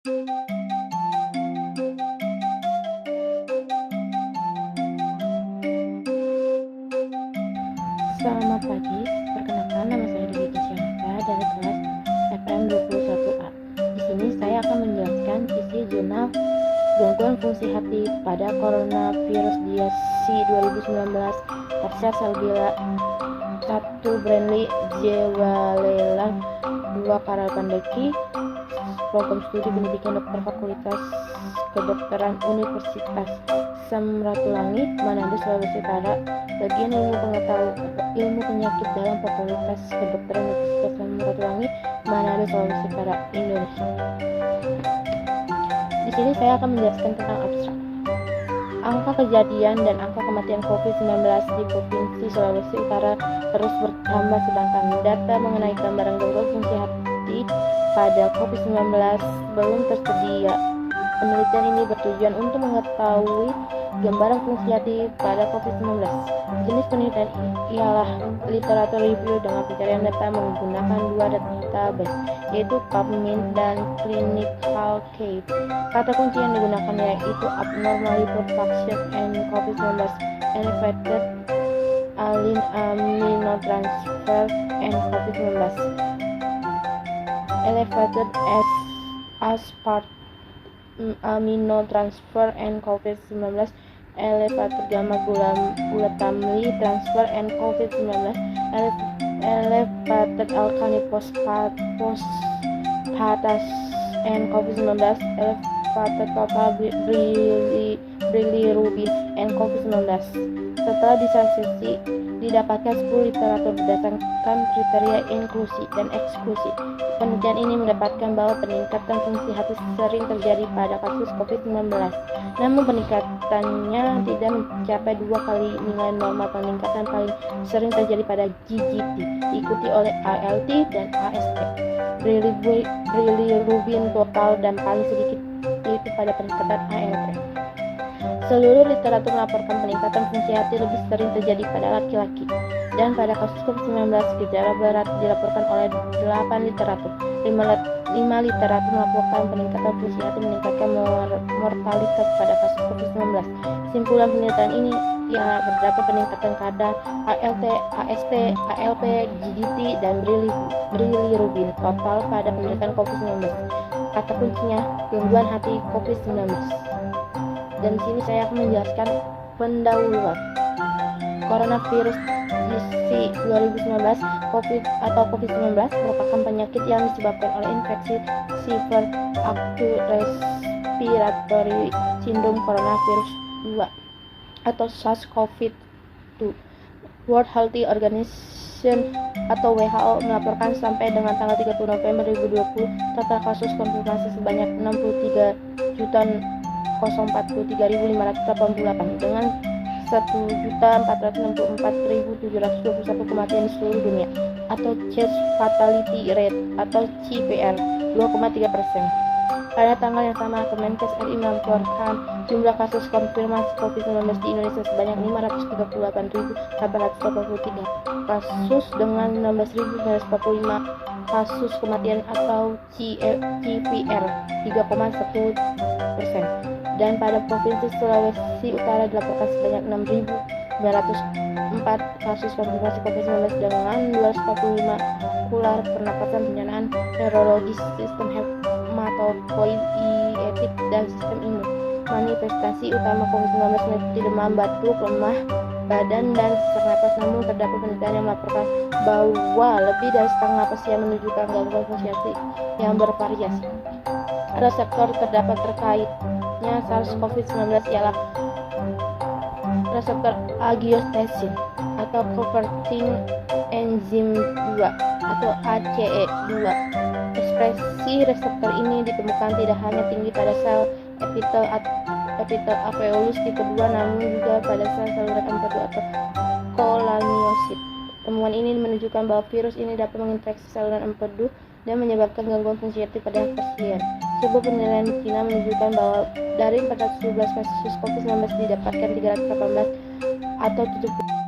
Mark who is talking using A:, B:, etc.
A: Selamat pagi, perkenalkan nama saya Dewi Syarifah dari kelas FM 21A. Di sini saya akan menjelaskan sisi jurnal gangguan fungsi hati pada coronavirus disease 2019 Tasya Salbila 1 Brandly Jewalelan 2 Karel Pandeki Program Studi Pendidikan Dokter Fakultas Kedokteran Universitas Samratulangi Manado Sulawesi Utara bagian ilmu penyakit dalam Fakultas Kedokteran Universitas Samratulangi Manado Sulawesi Utara Indonesia. Di sini saya akan menjelaskan tentang abstrak. Angka kejadian dan angka kematian COVID-19 di Provinsi Sulawesi Utara terus bertambah, sedangkan data mengenai gambaran gangguan fungsi hati pada COVID-19 belum tersedia. Penelitian ini bertujuan untuk mengetahui gambaran fungsi hati pada COVID-19. Jenis penelitian ialah literatur review dengan pencarian data menggunakan 2 database, yaitu PubMed dan ClinicalCare. Kata kunci yang digunakan yaitu abnormal liver function and COVID-19, elevated allele aminotransfer and COVID-19, elevated aspartate aminotransfer and COVID-19, elevated gamma glutamate transfer and COVID-19, elevated alkaline phosphatase and COVID-19, elevated total bilirubin and COVID-19. Setelah diseleksi, didapatkan 10 literatur berdasarkan kriteria inklusi dan eksklusi. Penelitian ini mendapatkan bahwa peningkatan fungsi hati sering terjadi pada kasus COVID-19, namun peningkatannya tidak mencapai 2 kali nilai normal. Peningkatan paling sering terjadi pada GGT, diikuti oleh ALT dan AST. Bilirubin total dan paling sedikit yaitu pada peningkatan ALT. Seluruh literatur melaporkan peningkatan fungsi hati lebih sering terjadi pada laki-laki, dan pada kasus COVID-19 gejala berat dilaporkan oleh 8 literatur. 5 literatur melaporkan peningkatan fungsi hati meningkatkan mortalitas pada kasus COVID-19. Simpulan penelitian ini ialah terdapat peningkatan kadar ALT, AST, ALP, GGT, dan bilirubin total pada penderita COVID-19. Kata kuncinya gangguan hati COVID-19. Dan di sini saya akan menjelaskan pendahuluan. Coronavirus disease 2019 COVID-19 merupakan penyakit yang disebabkan oleh infeksi severe acute respiratory syndrome coronavirus 2 atau SARS-CoV-2. World Health Organization atau WHO melaporkan sampai dengan tanggal 30 November 2020 total kasus konfirmasi sebanyak 63.043.588 dengan 1.464.721 kematian di seluruh dunia, atau case fatality rate atau CPR 2,3%. Pada tanggal yang sama, Kemenkes RI melaporkan jumlah kasus konfirmasi COVID-19 di Indonesia sebanyak 538.883 kasus dengan 16.945 kasus kematian atau CPR 3,1%. Dan pada Provinsi Sulawesi Utara dilaporkan sebanyak 6.904 kasus konfirmasi COVID-19 dengan 245 kular pernapasan, penyanaan neurologis, sistem hematopoietik, dan sistem imun. Manifestasi utama COVID-19 seperti demam, batuk, lemah badan, dan sesak napas. Namun terdapat penelitian yang melaporkan bahwa lebih dari setengah pasien menunjukkan gangguan fungsi hati yang bervariasi. Reseptor terdapat terkaitnya SARS-CoV-19 ialah reseptor angiotensin atau converting enzyme 2 atau ACE2. Ekspresi reseptor ini ditemukan tidak hanya tinggi pada sel epitel alveolus tipe 2, namun juga pada sel saluran empedu atau kolaniosit. Temuan ini menunjukkan bahwa virus ini dapat menginfeksi saluran empedu dan menyebabkan gangguan fungsi hati pada pasien. Sebuah penelitian di China menunjukkan bahwa dari 417 kasus COVID-19 didapatkan 318 atau 70